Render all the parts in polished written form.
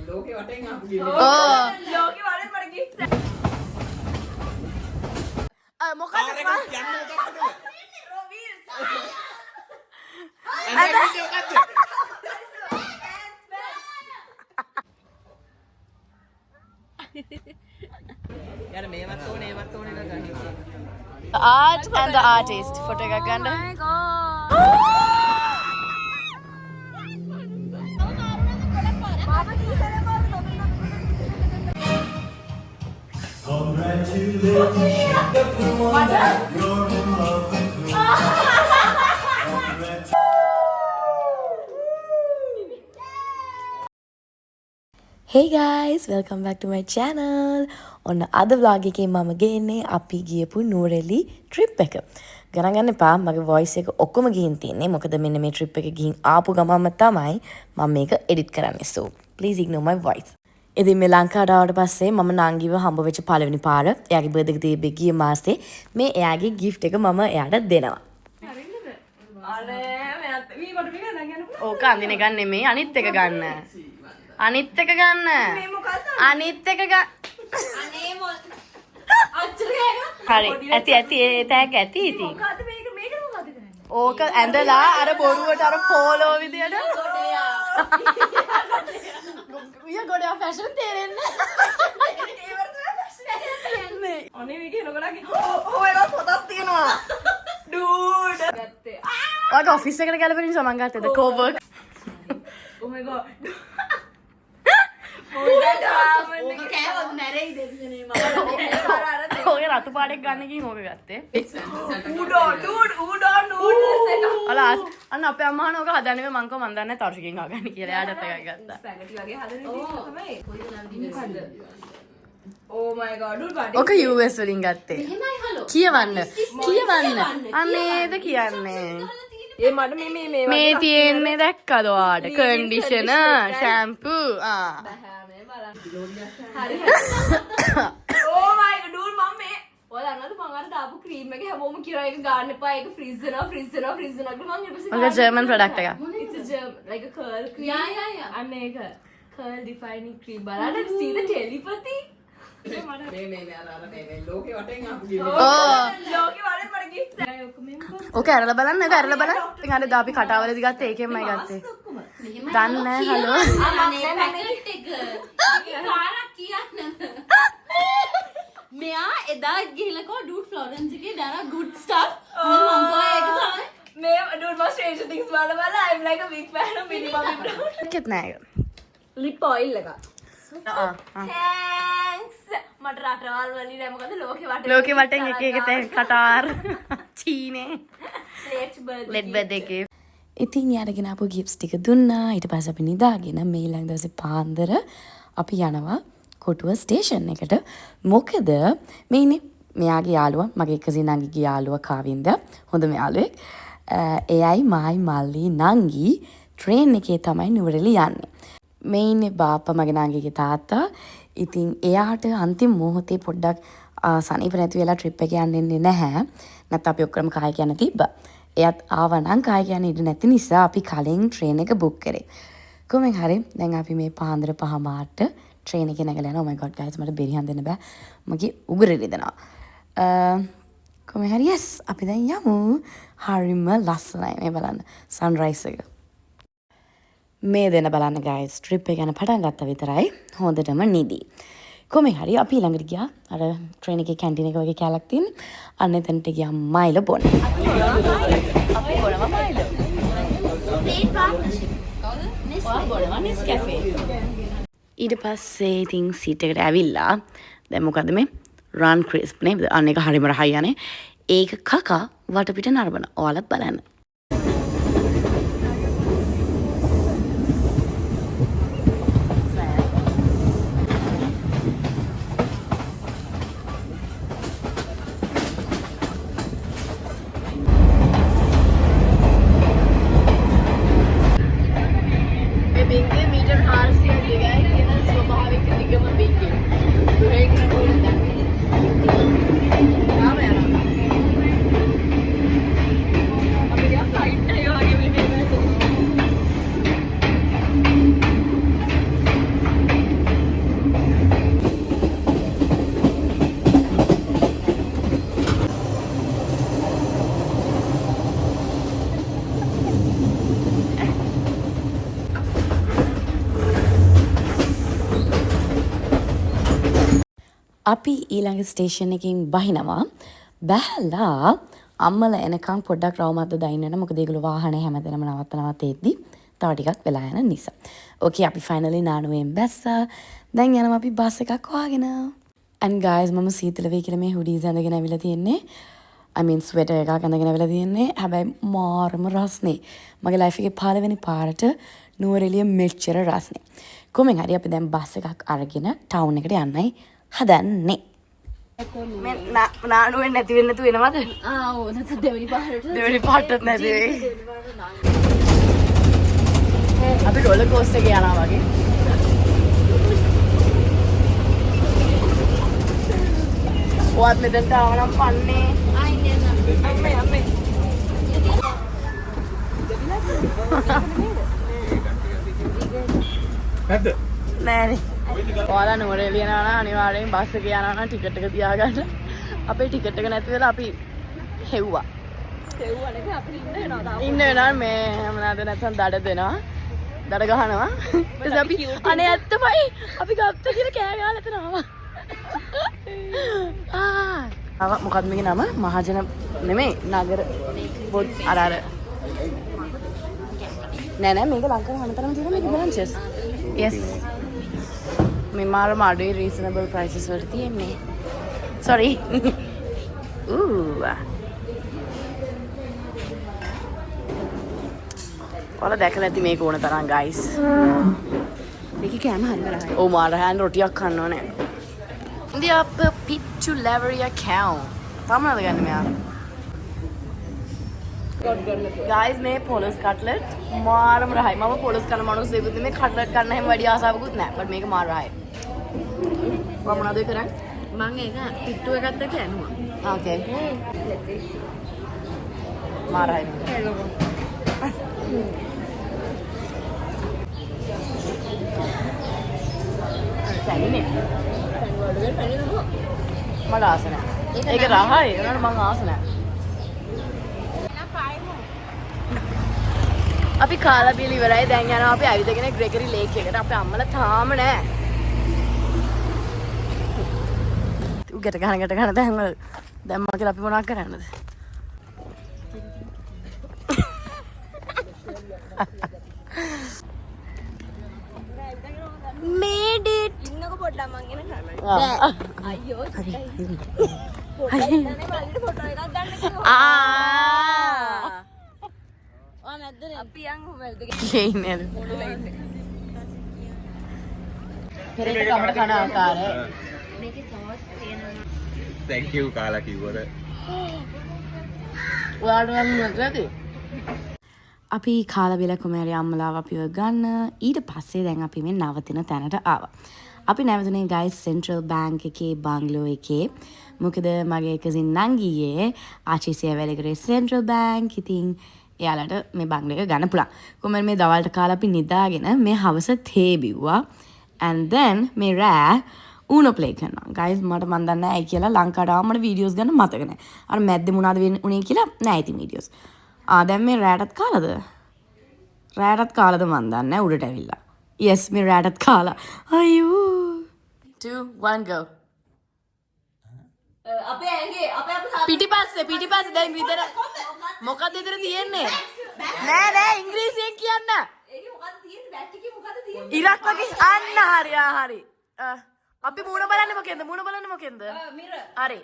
ලෝකේ වටෙන් ආපු ලෝකේ වටෙන් මට ගිහින් මොකද යාර මේවත් ඕනේ ගන්න. The art and the artist photo එකක් ගන්න. Hey guys, welcome back to my channel. On අද vlog එකේ මම ගේන්නේ අපි ගියපු නූරෙලි trip එක. ගණන් ගන්න එපා මගේ voice එක ඔක්කොම ගිහින් තින්නේ. මොකද මෙන්න මේ trip එක ගිහින් ආපු ගමන්ම තමයි මම මේක edit කරන්නේ. So please ignore my voice. ඉතින් මේ ලංකාවට ආවට පස්සේ මම නංගිව හම්බ වෙච්ච පළවෙනි පාර එයාගේ birthday එක තිබ්බේ ගිය මාසේ මේ එයාගේ gift එක මම එයාට දෙනවා. ඕක අඳින එක නෙමෙයි අනිත් එක ගන්න. අනිත් එක ගන්න. අනිත් එක ගන්න. අනේ මොල්. හරි. ඇති ඒ තෑග් ඇති ඉතින්. මොකද්ද මේක මොකද්ද කරන්නේ? ඕක ඇඳලා අර බොරුවට අර පෝලෝ විදියට. ඊය ගොඩේ ෆැෂන් තේරෙන්නේ. අනේ මේක නෝකලාගේ ඔය එක පොතක් තියෙනවා. ඩූඩ්. ගත්තේ. ඔයාගේ ඔෆිස් එකට ගැලපෙන නිසා මම ගත්තද කෝවර්ක්. Oh my god. ඔය රතු පාටක් ගන්න ගිහින් ඕක ගත්තේ. අලාස් අන්න අපේ අම්මා නෝක හදන්නේ මං කව මන් දන්නේ තර්ෂකින් ගන්න කියලා එයාටත් එකක් ගත්තා. ස්පැගටි වගේ හදන විදිහ තමයි. Oh my god. ඔක US වලින් ගත්තේ. කියවන්න. අනේද කියන්නේ. ඒ මට මේ තියෙන්නේ දැක්කද ඔයාට කන්ඩිෂනර් ෂැම්පූ හරි oh my god dude මම මේ ඔයාලා අන්නද මම අර දාපු ක්‍රීම් එක හැමෝම කියනවා ඒක ගන්න එපා ඒක ෆ්‍රීස් වෙනවා කියලා මම ඊට පස්සේ ඔක ජර්මන් ප්‍රොඩක්ට් එකක් it's a germ like a curl cream yeah අන්න ඒක curl defining cream බලන්න see the telepathy මේ ලෝකේ වටෙන් ආපු ලෝකේ වලේ මට ගිහින් ඔක ඇරලා බලන්න ඒක ඇරලා බලන්න ඉතින් අර දාපි කටාවලදී ගත්තේ ඒකෙන්මයි ගත්තේ දන්නේ නැහැ හලෝ මෙයා එදා ගිහලා ඩූඩ් ෆ්ලොරන්ස් එකේ දාන good stuff මම ගෝ ඒක තමයි මේ dude my Stranger Things බලලා I'm like a big fan of Millie Bobby Brown කිත් නෑ lip oil එක thanks මට රටවල් වලින් නෑ මොකද ලෝකේ වටෙන් එක එක තැන් කටාර් චීනේ ලෙඩ් බෙඩ් එකේ ඉතින් යාරගෙන ආපු ගිෆ්ට්ස් ටික දුන්නා ඊට පස්සේ අපි නිදාගෙන මේ ඊළඟ දවසේ පාන්දර අපි යනවා කොටුව ස්ටේෂන් එකට මොකද මේ ඉන්නේ මෙයාගේ යාළුවා මගේ කසින් නංගිගේ යාළුවා කාවින්ද හොඳම යාළුවෙක් එයයි මායි මල්ලි නංගි ට්‍රේන් එකේ තමයි නුවරඑළිය යන්නේ මේ ඉන්නේ බාප්පා මගේ නංගිගේ තාත්තා ඉතින් එයාට අන්තිම මොහොතේ පොඩ්ඩක් සනීප නැති වෙලා ට්‍රිප් එක යන්න ඉන්නේ නැහැ නැත්නම් අපි ඔක්කොම කාය යන තිබ්බා එයාත් ආවනම් කාය යන ඉඩ නැති නිසා අපි කලින් ට්‍රේන් එක බුක් කරේ කොහොමද හරි දැන් අපි මේ පාන්දර 5 මාට ට්‍රේන් එකේ නැගලා යනවා oh my god guys මට බෙරි හඳන්න බෑ මගේ උගුර රිදෙනවා කොහොමද හරි yes අපි දැන් යමු හරිම ලස්සනයි මේ බලන්න සන්රයිස් එක මේ දෙන බලන්න guys trip එක යන පටන් ගත්තා විතරයි හොඳටම නිදි කොහොමද හරි අපි ළඟට ගියා අර ට්‍රේන් එකේ කැන්ටින් එක වගේ කැලක් තියෙන අන්න එතනට ගියා මයිල බොන්න අපි බොනවා මයිල paid partnership බොනවා Nescafe ඊට පස්සේ ඉතින් සීට් එකට ඇවිල්ලා දැන් මොකද්ද මේ රන් ක්‍රිස්ප් නේද අන්න එක හරිම රහයි යන්නේ ඒක කකා වටපිට නරඹන ඔයාලත් බලන්න අපි ඊළඟ ස්ටේෂන් එකකින් බහිනවා. බැලලා අම්මල එනකන් පොඩ්ඩක් රවුමත් දයින්න යන මොකද ඒගොල්ලෝ වාහනේ හැමදේම නවත්තනවා තේද්දි තව ටිකක් වෙලා යන නිසා. ඕකේ අපි ෆයිනලි නානුවෙන් බැස්සා. දැන් යනවා අපි බස් එකක් හොයාගෙන. and guys මම සීතල වෙයි කියලා මේ හුඩීස් අඳගෙන ඇවිල්ලා තියෙන්නේ. I mean sweater එකක් අඳගෙන ඇවිල්ලා තියෙන්නේ. හැබැයි මාරම රස්නේ. මගේ ලයිෆ් එකේ පළවෙනි පාරට නුවරඑළිය මෙච්චර රස්නේ. කොහෙන් හරි අපි දැන් බස් එකක් අරගෙන ටවුන් එකට යන්නයි හදන්නේ. මේ නානුවෙන් නැති වෙන්න තු වෙනවද? ඔව් නැත්නම් දෙවෙනි පාරට පාටත් නැති වෙයි. අපි රෝලර් කෝස්ටර් එකේ යනවා වගේ. ඔයත් මෙතනට ආවනම් පන්නේ. අම්මේ. නැද්ද? නෑනේ. ඔයාලා නුවරඑළිය යනවා නම් අනිවාර්යෙන් බස් එකේ යනවා නම් ටිකට් එක තියාගන්න. අපේ ටිකට් එක නැති වෙලා අපි හෙව්වා. දෙව්වනේ අපිට ඉන්න වෙනවා. ඉන්න වෙනවා මේ මොනවාද නැත්නම් දඩ දෙනවා. දඩ ගහනවා. ඊට අපි අනේ ඇත්තමයි අපි ගත්ත කියලා කෑ ගහලා එතන ආවා. මොකක්ද මේකේ නම? මහජන නෙමෙයි නගර බොඩ් අර නෑ මේක ලංකාවේ හැමතැනම තියෙන මේක බ්‍රාන්චස්. yes. මේ මාරම අඩුයි රීසනබල් ප්‍රයිසස් වලට තියෙන්නේ. sorry. ඔයාලා දැකලා නැති මේක ඕන තරම් guys. මේකේ කෑම හරියට ඔව් මාර හැන් රොටියක් කන්න ඕනේ. The upper Pichu Laveria cow. තමනද ගන්න මෙයා. guys මේ පොලස් කට්ලට් මාරම රහයි. මම පොලස් කන මිනිස්සුෙකුත් මේ කට්ලට් කන්න හැම වැඩි ආසාවකුත් නැහැ. but මේක මාර රහයි. මම මොනවද කරන්නේ? මම ඒක පිට්ටු එකත් එක්ක යනවා. okay. මාර රහයි. තැන්නේ. මට ආස නැහැ. ඒක රහයි. ඒනට මං ආස නැහැ. අපි කාලා බීලා ඉවරයි. දැන් යනවා අපි ඇවිදගෙන ග්‍රෙගරි ලේක් එකට. අපේ අම්මලා තාම නැහැ. ගැට ගන්න දැන් වල දැම්මා කියලා අපි මොනවද කරන්නද? made it. ඉන්නකො පොඩ්ඩක් මං එන කරන්න. අයියෝ. හරි. පොඩ්ඩක් ෆොටෝ එකක් ගන්න කිව්වා. ඔය නැද්ද නේ? අපි යන් කොහමද? කියන්නේ. පෙරේට කමඩ කන ආකාරය. මේකේ සෝස් තියෙනවා. thank you කාලා කිව්වට. ඔයාලට නම් නැද්ද? අපි කාලා බිලා කොමෑරි අම්මලාව අපිව ගන්න. ඊට පස්සේ දැන් අපි මේ නවතින තැනට ආවා. අපි නැවතුනේ guys Central Bank එකේ බංගලෝ එකේ. මොකද මගේ කසින් නංගියේ ආචිසිය වැලකරේ Central Bank. ඉතින් එයාලට මේ බංගලෝ එක ගන්න පුළුවන්. කොහමද මේ දවල්ට කාලා අපි නිදාගෙන මේ හවස තේ බිව්වා. and then මේ රෑ Uno play කරනවා. guys මට මන් දන්නේ නැහැ කියලා ලංකාවට ආවම මට වීඩියෝස් ගන්න මතක නැහැ. අර මැද්දේ මොනවද උනේ කියලා නැහැ ඉතින් වීඩියෝස්. දැන් මේ රෑටත් කාලාද? රෑටත් කාලාද මන් දන්නේ නැහැ උඩට ඇවිල්ලා. yes මේ රෑටත් කාලා. අයියෝ. 2 1 go. අපේ ඇඟේ අපේ පිටිපස්සේ දැන් විතර මොකක්ද විතර තියෙන්නේ? නෑ ඉංග්‍රීසියෙන් කියන්න. ඒකේ මොකද්ද තියෙන්නේ? බැට් එකේ මොකද්ද තියෙන්නේ? ඉරක් වගේ අන්න හරි. අපි මූණ බලන්නේ මොකෙන්ද? මිර. හරි.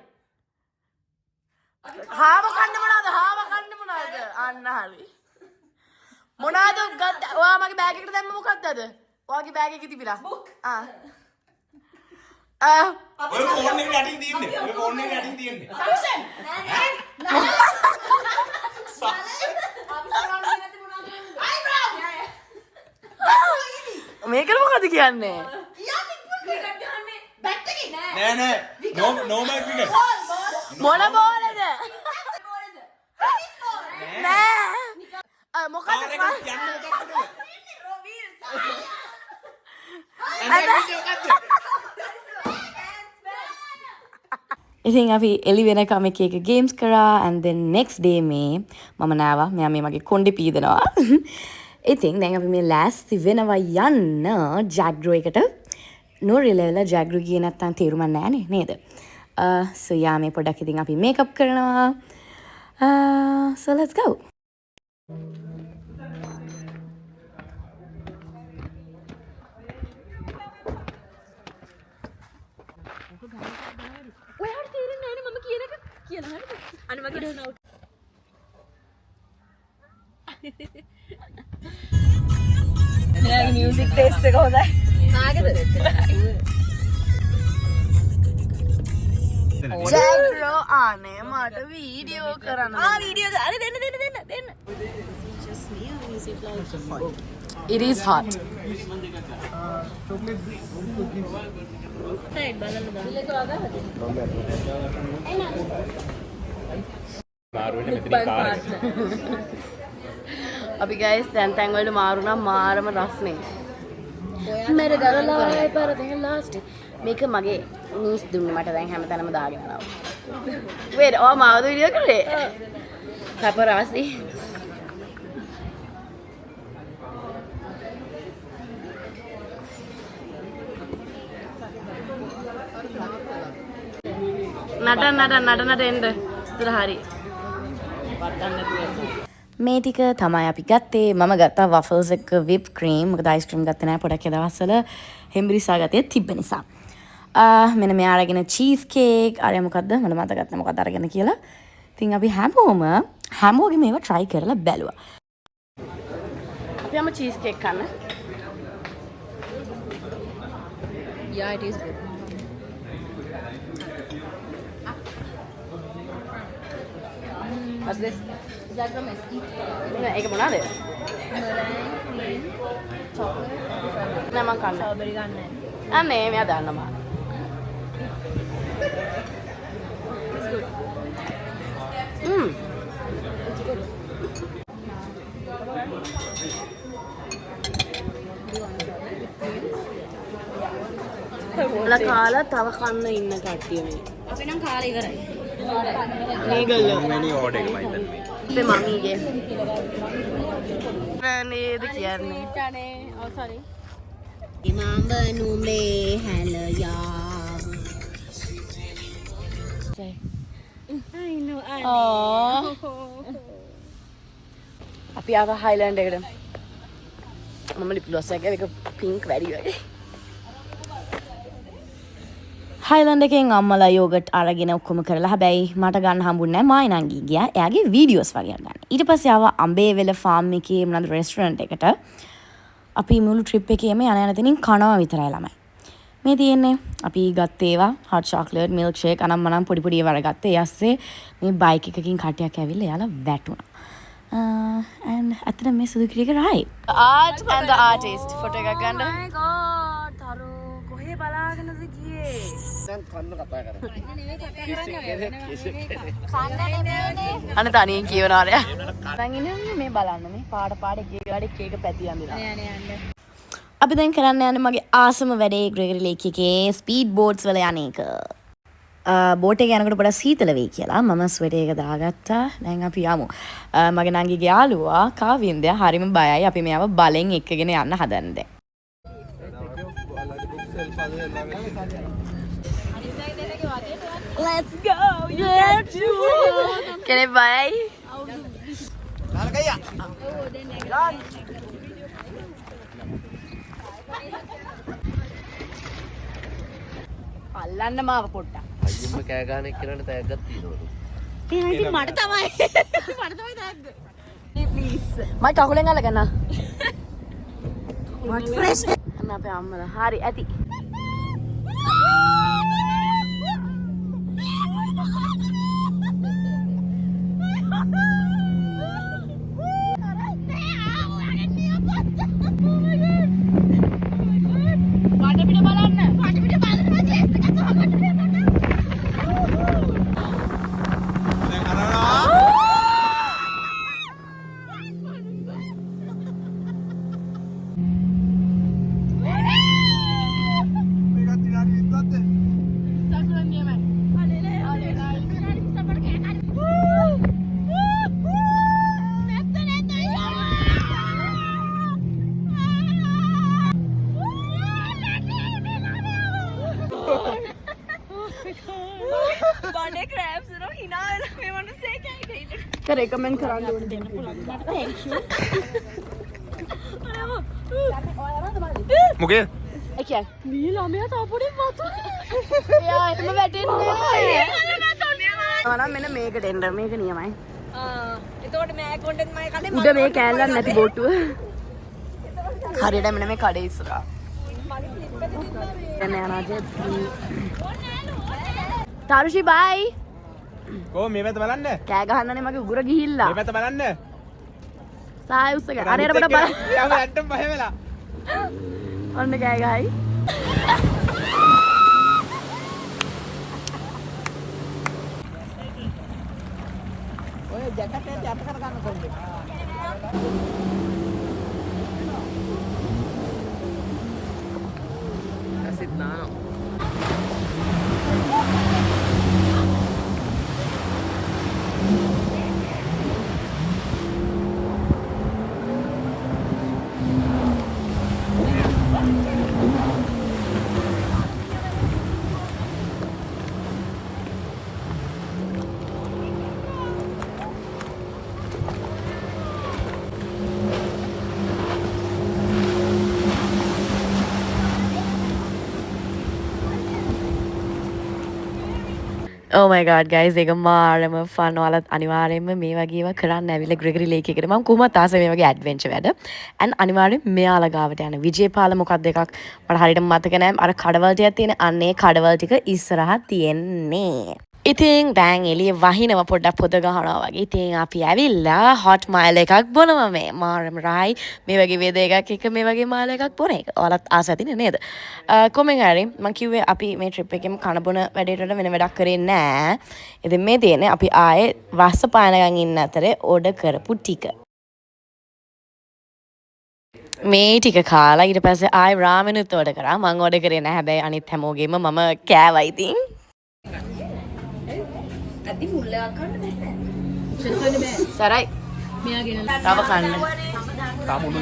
හාව කන්න මොනවද? අන්න හරි. මොනවද ගත්ත? ඔයා මගේ බෑග් එකට දැම්ම මොකක්ද අද? ඔයාගේ බෑග් එකේ තිබිලා. ඔය ෆෝන් එකේ යටින් තියෙන්නේ. ෆන්ක්ෂන්. නෑ. මේකට මොකද කියන්නේ? නෑ. no mic cricket. මොන බෝලද? නෑ. මොකද ඉතින් අපි එලි වෙනකම් එක ගේම්ස් කරා and then next day මේ මම නාවා මෙයා මේ මගේ කොණ්ඩේ පීදනවා. ඉතින් දැන් අපි මේ ලෑස්ති වෙනවා යන්න ජැග්රෝ එකට නෝරිලෙවල ජැග්රු ගියේ නැත්තම් තේරුමක් නැහැනේ නේද? So යා මේ පොඩක් ඉතින් අපි මේකප් කරනවා. So let's go. ඔයාට තේරෙන්නේ නැහැ නේ මම කියන එක කියලා හරිද? අනේ මගේ ඩෝන් අවුට්. මෙයාගේ මියුසික් ටේස්ට් එක හොඳයි. කාගේද? ජැග්‍රෝ අනේ මට වීඩියෝ කරන්න. වීඩියෝ අර දෙන්න. It is hot. සයිඩ් බලන්න දාන්න. අපි guys තැන් වලට මාරුණා මාරම රස්නේ. මෙර ගලලා පාර දෙන්න ලාස්ට්. මේක මගේ නීස් දුන්නේ මට දැන් හැමතැනම දාගෙන යනවා. wait ඔය මාවද වීඩියෝ කරේ? paparazzi. නටන්න එන්න. ඉතල හරි. මේ ටික තමයි අපි ගත්තේ. මම ගත්තා වෆල්ස් එක whipped cream. මොකද අයිස්ක්‍රීම් ගත්තේ නැහැ පොඩක් ඒ දවස්වල හෙම්බිරිසා ගතිය තිබ්බ නිසා. මෙන්න මෙයා අරගෙන චීස් කේක් අර මොකද්ද මට මතක නැහැ මොකක්ද අරගෙන කියලා. ඉතින් අපි හැමෝගෙම මේවා try කරලා බැලුවා. අපි යමු චීස් කේක් කන්න. Yeah, it is good. What's this? Jagra mesquite. ඒක මොනවාද? Meringue, cream, chocolate, නෑ මං කන්න. strawberry ගන්න. අනේ මෙයා දන්නවා. It's good. It's good. ඔයාලා කාලා තව කන්න ඉන්න කට්ටිය මේ. අපි නම් කාලේ ඉවරයි. මේගොල්ලෝ මෙනි ඕඩර් එක මම හිතන්නේ. අපේ මම්මිගේ. නේද කියන්නේ. ඊටනේ. Oh sorry. ඉමාඹනු මේ හැලයා. I know. අපි ආව හයිලන්ඩ් එකට. මම ලිප් ග්ලොස් එක පින්ක් වැඩි වගේ. හයිලන්ඩ් එකෙන් අම්මලා යෝගට් අරගෙන ඔක්කොම කරලා හැබැයි මට ගන්න හම්බුනේ නැහැ මායි නංගි ගියා එයාගේ වීඩියෝස් වගේ ගන්න. ඊට පස්සේ ආවා අම්බේවැල ෆාම් එකේ මොනවාද රෙස්ටොරන්ට් එකට. අපි මුළු ට්‍රිප් එකේම යන තැනින් කනවා විතරයි ළමයි. මේ තියෙන්නේ අපි ගත්තේ ඒවා හොට් චොක්ලට් මිල්ක් ෂේක් අනම්මනම් පොඩි පොඩි ඒවා ගත්තා. ඒ ඇස්සේ මේ බයික් එකකින් කට්ටියක් ඇවිල්ලා එයාලා වැටුණා. and අතන මේ සුදු කිරියක රයි. Art and the artist photo එකක් ගන්න. Oh my god. තරු කොහේ බලාගෙනද ගියේ? අන්න තනියෙන් කියවනවා රයා. දැන් ඉන්නේ මේ බලන්න මේ පාට එකේ ගාඩේ කේක පැති අඳිනවා. යන්න. අපි දැන් කරන්න යන්නේ මගේ ආසම වැඩේ ග්‍රෙගරි ලේක් එකේ ස්පීඩ් බෝට්ස් වල යන එක. බෝට් එක යනකොට පොඩක් සීතල වෙයි කියලා මම ස්වෙටර් එක දාගත්තා. දැන් අපි යමු. මගේ නංගිගේ යාළුවා කාවින්දය හරිම බයයි. අපි මෙයාව බලෙන් එක්කගෙන යන්න හදන්නේ දැන්. Let's go. Yeah, කෙනෙක් බයයි. අල්ලන්න මාව පොට්ටක්. අයියම්ම කෑ ගහන එක්කනට තෑග්ගක් තියෙනවලු. ඉතින් මට තමයි. මට තමයි දාග්ග. Please. මයි කකුලෙන් අල්ලගන්න. what fresh. අන්න අපේ අම්මලා හරි ඇති. බඩේ ක්‍රෑම්ස් වෙනවා hina වෙලා මේ මිනිස්සේ කෑ ගහලා. කරේ කමෙන්ට් කරන්න ඕනේ දෙන්න පුළුවන්. Thank you. මොකේ? Okay. මේ ළමයා තාපොඩේ වතුරේ. එයා එහෙම වැටෙන්නේ නැහැ. ආනම් මෙන්න මේකට එන්න මේක නියමයි. එතකොට මේ කොන්ටෙන්ට් මගේ කඩේ උඩ මේ කෑල්ලක් නැති බෝට්ටුව. හරියට මෙන්න මේ කඩේ ඉස්සරහා. එන්න යනවා ජෙට්. තාරුෂි බයි. කොහොම මේ පැත්ත බලන්න. කෑ ගහන්නනේ මගේ උගුර ගිහිල්ලා. මේ පැත්ත බලන්න. සාය උස්සගෙන. අරේට මට බලන්න. යාම ඇට්ටම් පහ වෙලා. ඔන්න කෑ ගහයි. ඔය ජැකට් එක යට කර ගන්න කොහොමද? ඇසිත් නානවා. Oh my god guys ඒක මාරම fun ඔයාලත් අනිවාර්යයෙන්ම මේ වගේ ඒවා කරන්න ඇවිල්ලා ග්‍රෙගරි ලේක් එකට මම කොහොමද ආස මේ වගේ ඇඩ්වෙන්චර් වැඩ and අනිවාර්යයෙන් මෙයාලා ගාවට යන විජේපාල මොකක්ද එකක් මට හරියට මතක නැහැ අර කඩවල් ටිකක් තියෙන අන්නේ කඩවල් ටික ඉස්සරහා තියෙන්නේ ඉතින් දැන් එළිය වහිනව පොඩ්ඩක් පොද ගහනවා වගේ. ඉතින් අපි ඇවිල්ලා හොට් මයිල් එකක් බොනවා මේ. මාරම රයි මේ වගේ වේද එකක් එක මේ වගේ මයිල් එකක් බොන එක. ඔයාලත් ආස ඇතිනේ නේද? කොමෙන් හරි මම කිව්වේ අපි මේ ට්‍රිප් එකෙම කන බොන වැඩේට වඩා වෙන වැඩක් කරේ නැහැ. ඉතින් මේ තියෙන්නේ අපි ආයේ වස්ස පානගන් ඉන්න අතරේ ඕඩර් කරපු ටික. මේ ටික කාලා ඊට පස්සේ ආයේ රාමෙනුත් ඕඩර් කරා. මම ඕඩර් කරේ නැහැ. හැබැයි අනිත් හැමෝගෙම මම කෑවා ඉතින්. අදි මුල්ලයක් ගන්න බෑ. සරයි. මෙයාගෙන තව කන්න. කාමුණු.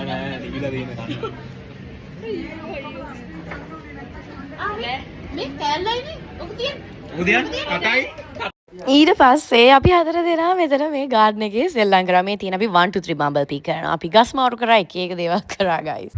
නෑ නිවිලා දෙන්න කන්න. මේ කෑල්ලයිනේ ඔක තියෙන්නේ. උදයන් කකයි. ඊට පස්සේ අපි හතර දෙනා මෙතන මේ ගාඩන් එකේ සෙල්ලම් කරා. මේ තියෙන අපි 1 2 3 බම්බල් පී කරනවා. අපි ගස් මාරු කරා එක එක දේවල් කරා guys.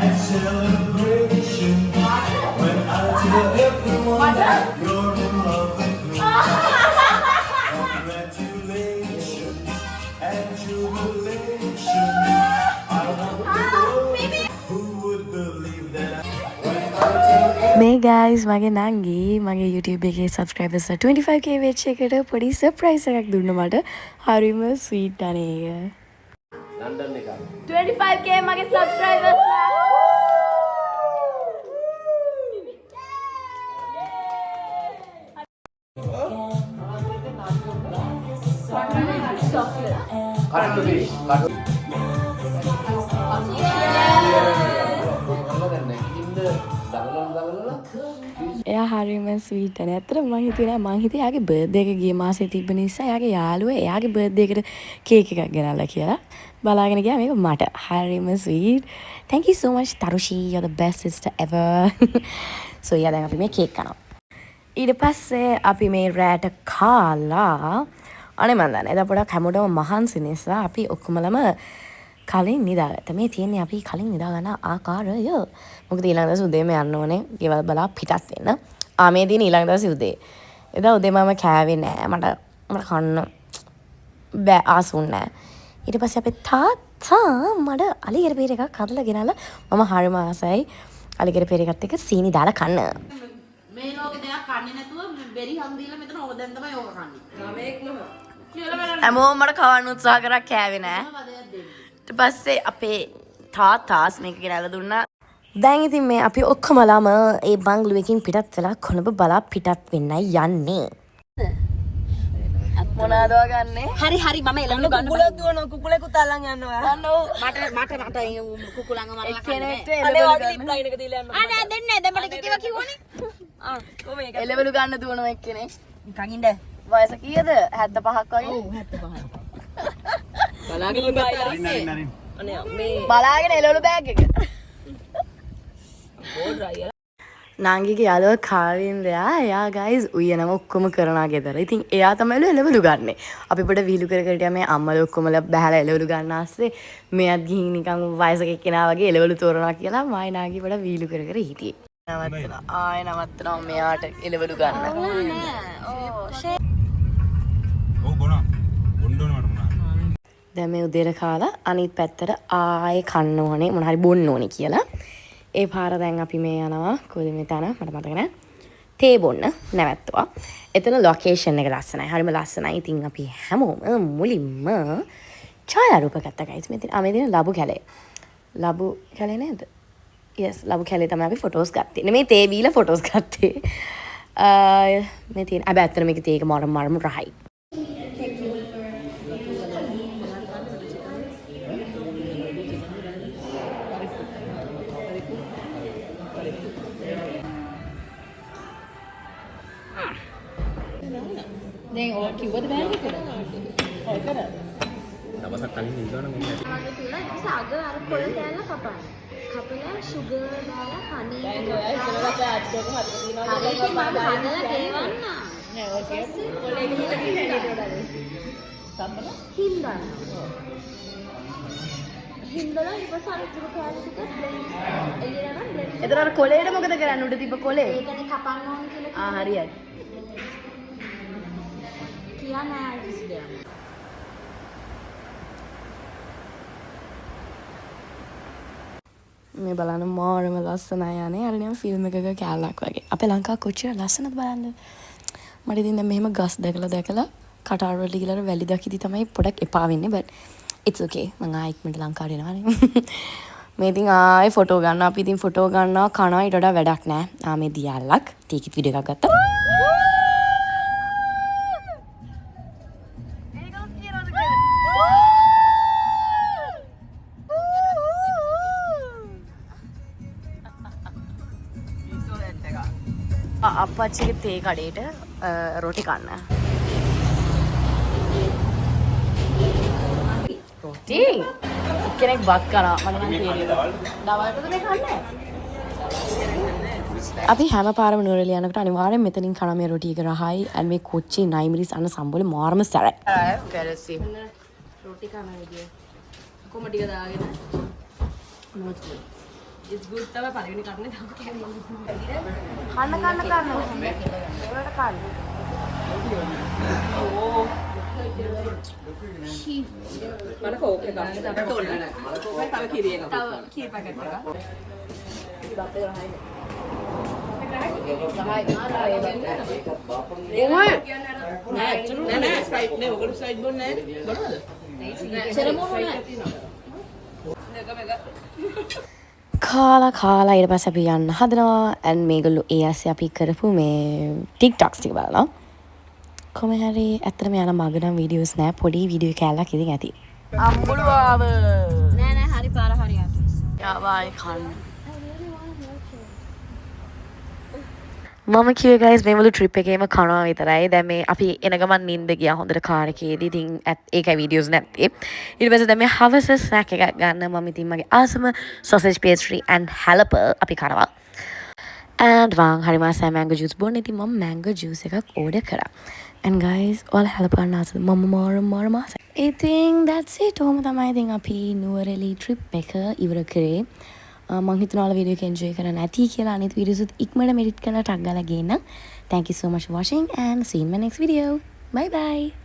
And celebration when I tell everyone that you're in love with me. Congratulations and jubilation. I want to know who would believe that when I tell මේ guys මගේ නංගි මගේ YouTube එකේ subscribers 25k වෙච්ච එකට පොඩි surprise එකක් දුන්න මට හරිම sweet අනේ ලන්ඩන් එක 25k මගේ subscribers එයා හරිම ස්වීට් අනේ ඇත්තටම මං හිතුවේ නෑ මං හිතුවේ එයාගේ බර්ත්ඩේ එක ගිය මාසේ තිබ්බ නිසා එයාගේ යාළුවා එයාගේ බර්ත්ඩේ එකට කේක් එකක් ගෙනල්ලා කියලා බලාගෙන ගියා මේක මට හරිම sweet thank you so much Tarushi you're the best sister ever so yeah දැන් අපි මේ කේක් කනවා ඊට පස්සේ අපි මේ රෑට කාලා අනේ මන් දන්නේ එදා පොඩක් හැමෝටම මහන්සි නිසා අපි ඔක්කොමලම කලින් නිදාගත්තා. මේ තියෙන්නේ අපි කලින් නිදා ගන්න ආකාරය. මොකද ඊළඟ දවසේ උදේම යන්න ඕනේ. ගෙවල් බලා පිටත් වෙන්න. මේ දින ඊළඟ දවසේ උදේ. එදා උදේ මම කෑවේ නෑ. මට කන්න බෑ ආසුන් නෑ. ඊට පස්සේ අපේ තාත්තා මට අලිගෙර පීර එකක් හදලා ගෙනල්ලා මම හරිම ආසයි අලිගෙර පීර එකත් එක්ක සීනි දාලා කන්න. මේ ලෝකේ දෙයක් කන්නේ නැතුව බෙරි හම් දීලා මෙතන ඕක දැන් තමයි ඕක කන්නේ. මේක්ම කියලා බලන්න. හැමෝම මට කවන්න උත්සාහ කරා කෑවේ නෑ. ඊට පස්සේ අපේ තාත්තාස් මේක ගෙනල්ලා දුන්නා. දැන් ඉතින් මේ අපි ඔක්කොමලාම ඒ බංගලුවකින් පිටත් වෙලා කොළඹ බලා පිටත් වෙන්නයි යන්නේ. මොනවද ගන්නෙ? හරි හරි මම එළවලු ගන්න කුකුලක් දුවනවා කුකුලෙකුත් අල්ලන් යනවා. මට කුකුලංග මරලා එක්කෙනෙක්ට අනේ වගේ ලිප් ලයින් එක දීලා යනවා. නෑ දෙන්නේ නෑ දැන් මට කිව්වා කිව්වනේ. කොහොම ඒක එළවලු ගන්න දුවනවා එක්කෙනෙක්. නිකන් ඉන්න. වයස කීයද? 75ක් වගේ. ඔව් 75යි. බලාගෙන ඉන්න අනේ මේ බලාගෙන එළවලු බෑග් එක. නංගිගේ යාළුවා කාවින්දයා එයා ගයිස් උයනම ඔක්කොම කරනවා ගෙදර. ඉතින් එයා තමයිලු එළවලු ගන්නෙ. අපි පොඩ විහිළු කර කර ගියා මේ අම්මලා ඔක්කොමලා බහැලා එළවලු ගන්න ආස්සේ මෙයත් ගිහින් නිකන් වයසක එක්කෙනා වගේ එළවලු තෝරනවා කියලා මායි නාගි පොඩ විහිළු කර කර හිටියේ. නවත්තනවා. ආයෙ නවත්තනවා මෙයාට එළවලු ගන්න. ඔව් බොනවා. බොන්න ඕන මට මොනවා. දැන් මේ උදේට කාලා අනිත් පැත්තට ආයෙ කන්න ඕනේ මොන හරි බොන්න ඕනේ කියලා. ඒ පාර දැන් අපි මේ යනවා කොහෙද මේ තැන මට මතක නැහැ. තේ බොන්න නැවැත්තුවා. එතන ලොකේෂන් එක ලස්සනයි. හරිම ලස්සනයි. ඉතින් අපි හැමෝම මුලින්ම ඡායාරූප ගත්තා guys. මෙතන මෙතන ලබු කැලේ. ලබු කැලේ නේද? yes ලබු කැලේ තමයි අපි ෆොටෝස් ගත්තේ. නෙමෙයි තේ බීලා ෆොටෝස් ගත්තේ. මේ තියෙන අබ ඇත්තට මේක තේක මරම රහයි. දැන් ඔය කිව්වද බෑන්ඩ් එකට? ඔය කරා. දවසක් කලින් ඉඳවන මේ මගේ තුලා ඊට අග අර කොළ කෑල්ල කපන්න. කපලා සුගර් දාලා හනි දැන් ඔය ඉතලකට ආච්චික හදලා තියනවා. හරියට මම හදලා දෙවන්න. නෑ ඔය කියන්නේ කොලේ ගිහින් හින්දා. හින්දලා ඊපස්සේ අර තුරු කෑල්ල ටික බ්ලෙන්ඩ් එළියට නම් බ්ලෙන්ඩ්. එතන අර කොලේට මොකද කරන්නේ? උඩ තිබ්බ කොලේ. ඒකනේ කපන්න ඕන කියලා හරියයි. කියා නෑ කිසිදයක්. මේ බලන්න මාරම ලස්සනයි යන්නේ. අර නිකන් ෆිල්ම් එකක කැලලක් වගේ. අපේ ලංකාව කොච්චර ලස්සනද බලන්න. මට ඉතින් දැන් මෙහෙම ගස් දැකලා කටාර වලට ගිහලා වැලි දකිද්දි තමයි පොඩක් එපා වෙන්නේ. but it's okay. මම ආයෙත් මට ලංකාවට එනවානේ. මේ ඉතින් ආයෙ ෆොටෝ ගන්න. අපි ඉතින් ෆොටෝ ගන්නවා කනවා ඊට වඩා වැඩක් නෑ. මේ දියල්ලක් ටිකට් වීඩියෝ එකක් ගත්තා. අප්පච්චිගේ තේ කඩේට රොටි කන්න. රොටි? කෙනෙක් බත් කරා. මට නම් තේරෙන්නේ. දවල්ටද මේ කන්නේ? අපි හැම පාරම නුවරඑළිය යනකොට අනිවාර්යෙන් මෙතනින් කන මේ රොටි එක රහයි. and මේ කොච්චි නයිමිරිස් අන්න සම්බෝලේ මාරම සැරයි. කැරසි. රොටි කන විදිය. කොම ටික දාගෙන. it's good තමයි පරිවෙන කන්නේ තාම කියන්නේ. කන්න. ඒකට කන්න. ඕ. මට කෝක් එකක් ගන්න අපිට ඕන නෑ. කෝක් තව කිරි එකක්. තව කිරි පැකට් එකක්. නෑ ස්ප්‍රයිට් නේ ඔයගොල්ලෝ ස්ප්‍රයිට් බොන්නේ නෑ. බොනවද? සෙරමෝනි නෑ. කාලා ඊට පස්සේ අපි යන්න හදනවා. and මේගොල්ලෝ ඒ ඇස්සේ අපි කරපු මේ TikToks ටික බලනවා. කොහොම හරි ඇත්තටම යන මගනම් වීඩියෝස් නෑ. පොඩි වීඩියෝ කෑල්ලක් ඉතින් ඇති. අම්බුලුවාව. නෑ හරි පාර හරියට. යාවයි කන්න. මම කිව්වේ guys මේවලු ට්‍රිප් එකේම කනවා විතරයි. දැන් මේ අපි එන ගමන් නිින්ද ගියා හොඳට කාර් එකේදී. ඉතින් ඒකයි වීඩියෝස් නැත්තේ. ඊට පස්සේ දැන් මේ හවස ස්නැක් එකක් ගන්න මම ඉතින් මගේ ආසම sausage pastry and jalapeno අපි කරවා. and වං හරි මාසයි mango juice බොන්න. ඉතින් මම mango juice එකක් order කරා. and guys ඔයාලා jalapeno නාසද මම මාර මාසයි. ඉතින් that's it. ඔහොම තමයි ඉතින් අපි නුවරඑළිය ට්‍රිප් එක ඉවර කරේ. මං හිතනවා ඔයාලා වීඩියෝ එක එන්ජොයි කරලා නැති කියලා. අනිත් වීඩියෝස් උත් ඉක්මනට මෙඩිට් කරලා ටග් ගාලා ගේන්න. Thank you so much for watching and see you in my next video. Bye bye.